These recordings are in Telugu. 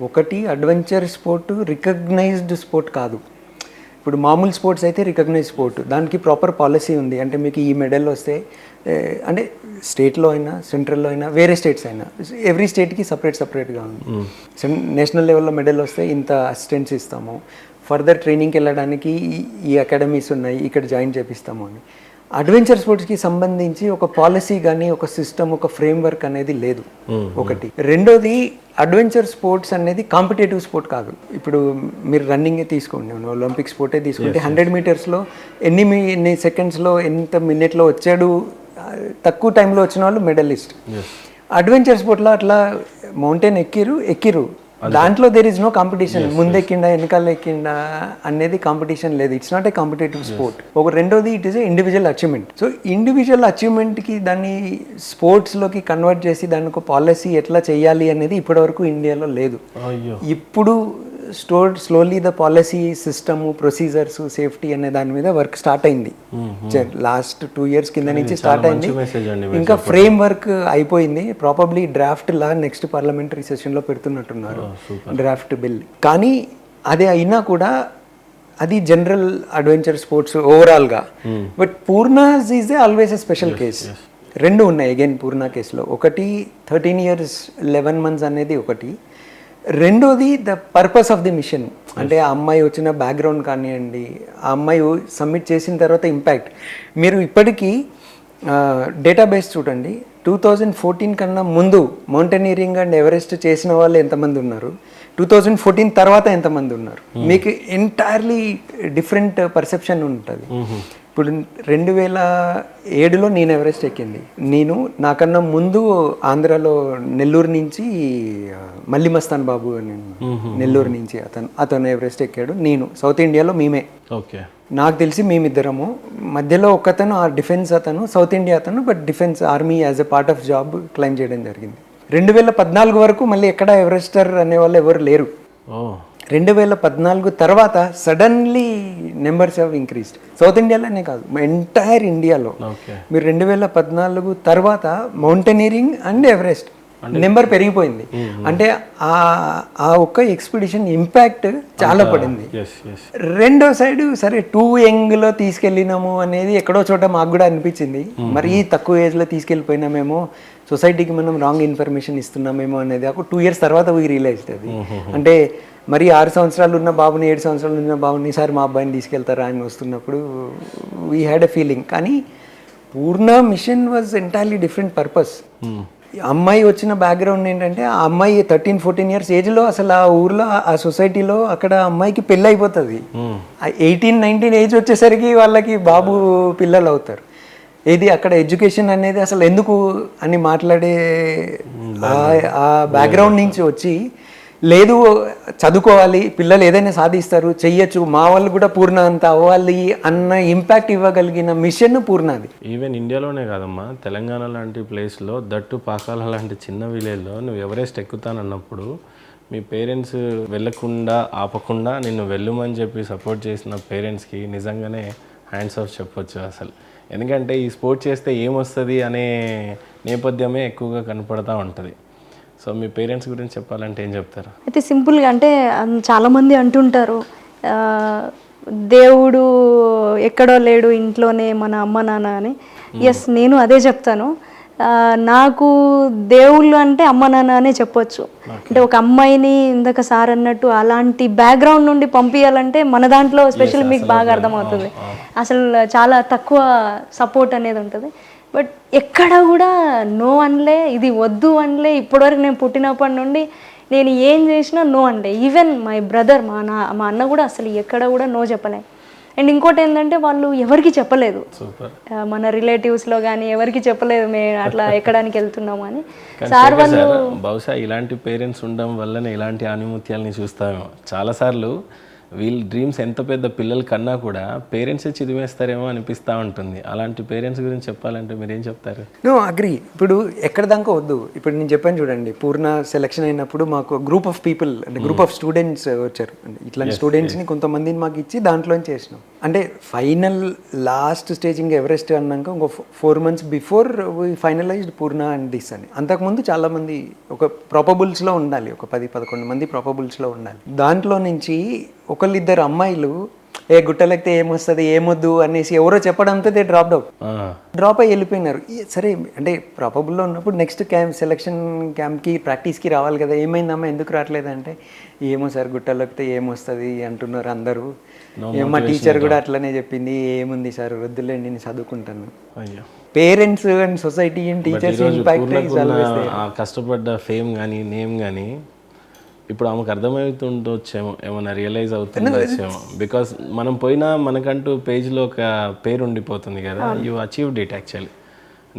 ఒకటి అడ్వెంచర్ స్పోర్ట్ రికగ్నైజ్డ్ స్పోర్ట్ కాదు. ఇప్పుడు మామూలు స్పోర్ట్స్ అయితే రికగ్నైజ్ స్పోర్ట్, దానికి ప్రాపర్ పాలసీ ఉంది. అంటే మీకు ఈ మెడల్ వస్తే అంటే స్టేట్లో అయినా సెంట్రల్లో అయినా వేరే స్టేట్స్ అయినా ఎవ్రీ స్టేట్కి సపరేట్గా ఉంది. నేషనల్ లెవెల్లో మెడల్ వస్తే ఇంత అసిస్టెన్స్ ఇస్తాము, ఫర్దర్ ట్రైనింగ్కి వెళ్ళడానికి ఈ అకాడమీస్ ఉన్నాయి, ఇక్కడ జాయిన్ చేపిస్తాము అని. అడ్వెంచర్ స్పోర్ట్స్కి సంబంధించి ఒక పాలసీ కానీ ఒక సిస్టమ్ ఒక ఫ్రేమ్వర్క్ అనేది లేదు. ఒకటి. రెండోది, అడ్వెంచర్ స్పోర్ట్స్ అనేది కాంపిటేటివ్ స్పోర్ట్ కాదు. ఇప్పుడు మీరు రన్నింగే తీసుకోండి, ఒలింపిక్ స్పోర్టే తీసుకుంటే 100 మీటర్స్లో ఎన్ని సెకండ్స్లో ఎంత మినిట్లో వచ్చాడు, తక్కువ టైంలో వచ్చిన వాళ్ళు మెడలిస్ట్. అడ్వెంచర్ స్పోర్ట్లో అట్లా మౌంటైన్ ఎక్కిరు దాంట్లో దేర్ ఇస్ నో కాంపిటీషన్. ముందెక్కిండా వెనకాల ఎక్కిండా అనేది కాంపిటీషన్ లేదు. It's not a competitive sport. ఒక రెండోది, it is an individual achievement. So individual అచీవ్మెంట్కి దాన్ని స్పోర్ట్స్లోకి కన్వర్ట్ చేసి దానికి ఒక పాలసీ ఎట్లా చేయాలి అనేది ఇప్పటివరకు ఇండియాలో లేదు. ఇప్పుడు slowly the policy system procedures safety అనే దాని మీద వర్క్ స్టార్ట్ అయింది. లాస్ట్ 2 years కింద నుంచి స్టార్ట్ అయింది. ఇంకా ఫ్రేమ్ వర్క్ అయిపోయింది. ప్రాబబ్లీ డ్రాఫ్ట్ లా నెక్స్ట్ పార్లమెంటరీ సెషన్లో పెడుతున్నట్టున్నారు డ్రాఫ్ట్ బిల్. కానీ అదే అయినా కూడా అది జనరల్ అడ్వెంచర్ స్పోర్ట్స్ ఓవరాల్గా. But Poorna's is always a special case. రెండు ఉన్నాయి అగైన్ పూర్ణ కేసులో. ఒకటి 13 years 11 months అనేది ఒకటి. రెండోది the purpose of the mission. అంటే ఆ అమ్మాయి వచ్చిన బ్యాక్గ్రౌండ్ కానివ్వండి, ఆ అమ్మాయి సబ్మిట్ చేసిన తర్వాత ఇంపాక్ట్. మీరు ఇప్పటికీ డేటాబేస్ చూడండి, 2014 కన్నా ముందు మౌంటైనీరింగ్ అండ్ ఎవరెస్ట్ చేసిన వాళ్ళు ఎంతమంది ఉన్నారు, 2014 తర్వాత ఎంతమంది ఉన్నారు, మీకు ఎంటైర్లీ డిఫరెంట్ పర్సెప్షన్ ఉంటుంది. ఇప్పుడు 2007లో నేను ఎవరెస్ట్ ఎక్కింది. నేను నాకన్నా ముందు ఆంధ్రాలో నెల్లూరు నుంచి మల్లిమస్తాన్ బాబు అని, నెల్లూరు నుంచి అతను ఎవరెస్ట్ ఎక్కాడు. నేను సౌత్ ఇండియాలో మేమే, నాకు తెలిసి మేమిద్దరము. మధ్యలో ఒకతను డిఫెన్స్ అతను, సౌత్ ఇండియా అతను, but defence army as a part of job claim చేయడం జరిగింది. 2014 వరకు మళ్ళీ ఎక్కడ ఎవరెస్టర్ అనే వాళ్ళు ఎవరు లేరు. 2014 తర్వాత suddenly numbers have increased. South ఇండియాలోనే కాదు, ఎంటైర్ ఇండియాలో. మీరు 2014 తర్వాత మౌంటైనీరింగ్ అండ్ ఎవరెస్ట్ నెంబర్ పెరిగిపోయింది. అంటే ఆ ఒక్క ఎక్స్పిడిషన్ ఇంపాక్ట్ చాలా పడింది. రెండో సైడ్ సరే టూ యంగ్లో తీసుకెళ్ళినాము అనేది ఎక్కడో చోట మాకు కూడా అనిపించింది. మరీ తక్కువ ఏజ్లో తీసుకెళ్ళిపోయినామేమో, సొసైటీకి మనం రాంగ్ ఇన్ఫర్మేషన్ ఇస్తున్నామేమో అనేది ఒక 2 years తర్వాత వీ రియలైజ్డ్ అది. అంటే మరి 6 సంవత్సరాలు ఉన్న బాబుని 7 సంవత్సరాలు ఉన్న బాబుని సార్ మా అబ్బాయిని తీసుకెళ్తారా అని వస్తున్నప్పుడు వీ హ్యాడ్ ఎ ఫీలింగ్. కానీ Purna mission was entirely different purpose. అమ్మాయి వచ్చిన బ్యాక్గ్రౌండ్ ఏంటంటే, ఆ అమ్మాయి 13-14 years ఏజ్లో అసలు ఆ ఊర్లో ఆ సొసైటీలో అక్కడ అమ్మాయికి పెళ్ళి అయిపోతుంది. 18-19 ఏజ్ వచ్చేసరికి వాళ్ళకి బాబు పిల్లలు అవుతారు. ఏది అక్కడ ఎడ్యుకేషన్ అనేది అసలు ఎందుకు అని మాట్లాడే ఆ బ్యాక్గ్రౌండ్ నుంచి వచ్చి, లేదు చదువుకోవాలి, పిల్లలు ఏదైనా సాధిస్తారు, చెయ్యొచ్చు, మా వాళ్ళు కూడా పూర్ణ అంత అవ్వాలి అన్న ఇంపాక్ట్ ఇవ్వగలిగిన మిషన్ పూర్ణది. ఈవెన్ ఇండియాలోనే కాదమ్మా, తెలంగాణ లాంటి ప్లేస్లో, దట్టు పాకాల లాంటి చిన్న విలేజ్లో నువ్వు ఎవరెస్ట్ ఎక్కుతానన్నప్పుడు మీ పేరెంట్స్ వెళ్ళకుండా ఆపకుండా నిన్ను వెళ్ళమని చెప్పి సపోర్ట్ చేసిన పేరెంట్స్కి నిజంగానే హ్యాండ్స్ ఆఫ్ చెప్పొచ్చు అసలు. ఎందుకంటే ఈ స్పోర్ట్ చేస్తే ఏమొస్తుంది అనే నేపథ్యమే ఎక్కువగా కనపడతా ఉంటుంది. సో మీ పేరెంట్స్ గురించి చెప్పాలంటే ఏం చెప్తారు? అయితే సింపుల్గా, అంటే చాలామంది అంటుంటారు దేవుడు ఎక్కడో లేడు, ఇంట్లోనే మన అమ్మ నాన్న అని. ఎస్, నేను అదే చెప్తాను. నాకు దేవుళ్ళు అంటే అమ్మ నాన్న అనే చెప్పొచ్చు. అంటే ఒక అమ్మాయిని ఇందాక సార్ అన్నట్టు అలాంటి బ్యాక్గ్రౌండ్ నుండి పంపించాలంటే మన దాంట్లో స్పెషల్ మీకు బాగా అర్థమవుతుంది, అసలు చాలా తక్కువ సపోర్ట్ అనేది ఉంటుంది. బట్ ఎక్కడ కూడా నో అనలే, ఇది వద్దు అనలే. ఇప్పటివరకు నేను పుట్టినప్పటి నుండి నేను ఏం చేసినా నో అనలే. ఈవెన్ మై బ్రదర్, మా అన్న కూడా అసలు ఎక్కడ కూడా నో చెప్పలే. అండ్ ఇంకోటి ఏంటంటే, వాళ్ళు ఎవరికి చెప్పలేదు, మన రిలేటివ్స్లో కానీ ఎవరికి చెప్పలేదు మేము అట్లా ఎక్కడానికి వెళ్తున్నాము అని. సార్ వాళ్ళు బహుశా ఇలాంటి పేరెంట్స్ ఉండడం వల్లనే ఇలాంటి ఆనిముత్యాలని చూస్తామేమో. చాలాసార్లు వీళ్ళ డ్రీమ్స్ ఎంత పెద్ద పిల్లల కన్నా కూడా పేరెంట్సే చిదిమేస్తారేమో అనిపిస్తూ ఉంటుంది. అలాంటి పేరెంట్స్ గురించి చెప్పాలంటే మీరు ఏం చెప్తారు? No agree. ఇప్పుడు ఎక్కడ దాకా వద్దు. ఇప్పుడు నేను చెప్పాను చూడండి, పూర్ణ సెలెక్షన్ అయినప్పుడు మాకు గ్రూప్ ఆఫ్ పీపుల్ అంటే గ్రూప్ ఆఫ్ స్టూడెంట్స్ వచ్చారు. అంటే ఇట్లాంటి స్టూడెంట్స్ని కొంతమందిని మాకు ఇచ్చి దాంట్లోంచి చేసినాం. అంటే ఫైనల్ లాస్ట్ స్టేజ్ ఇంకా ఎవరెస్ట్ అన్నాక ఇంకో 4 months before we finalized Purna and this అని. అంతకుముందు చాలామంది ఒక ప్రాపబుల్స్లో ఉండాలి, ఒక 10-11 మంది ప్రాపబుల్స్లో ఉండాలి. దాంట్లో నుంచి ఒకళ్ళిద్దరు అమ్మాయిలు ఏ గుట్టలెక్కితే ఏమొస్తుంది ఏమొద్దు అనేసి ఎవరో చెప్పడంతో దే డ్రాప్ అయ్యి వెళ్ళిపోయినారు. సరే అంటే ప్రాపబుల్లో ఉన్నప్పుడు నెక్స్ట్ సెలక్షన్ క్యాంప్కి ప్రాక్టీస్కి రావాలి కదా, ఏమైందమ్మా ఎందుకు రావట్లేదంటే ఏమో సార్ గుట్టలెక్కితే ఏమొస్తుంది అంటున్నారు అందరూ, మా టీచర్ కూడా అట్లనే చెప్పింది, ఏముంది సార్ వద్దులేండి నేను చదువుకుంటాను. Parents and society and teachers impact కష్టపడ్డ ఫేమ్ కానీ నేమ్ కానీ ఇప్పుడు ఆమెకు అర్థమవుతుండొచ్చేమో, ఏమైనా రియలైజ్ అవుతుండొచ్చేమో. బికాస్ మనం పోయినా మనకంటూ పేజ్లో ఒక పేరు ఉండిపోతుంది కదా, యూ అచీవ్డ్ ఇట్ యాక్చువల్లీ.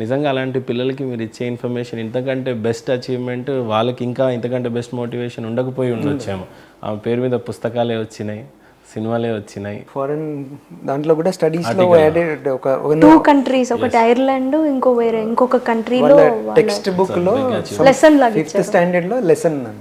నిజంగా అలాంటి పిల్లలకి మీరు ఇచ్చే ఇన్ఫర్మేషన్ ఇంతకంటే బెస్ట్ అచీవ్మెంట్, వాళ్ళకి ఇంకా ఇంతకంటే బెస్ట్ మోటివేషన్ ఉండకపోయి ఉండొచ్చేమో. ఆమె పేరు మీద పుస్తకాలే వచ్చినాయి, సినిమాలే వచ్చినాయి. ఫారెన్ దాంట్లో కూడా స్టడీస్లో యాడెడ్ ఒక 2 countries, ఒకటి ఐర్లాండ్, ఇంకొక కంట్రీలో టెక్స్ట్ బుక్లో లెసన్ లాగా 5th standardలో లెసన్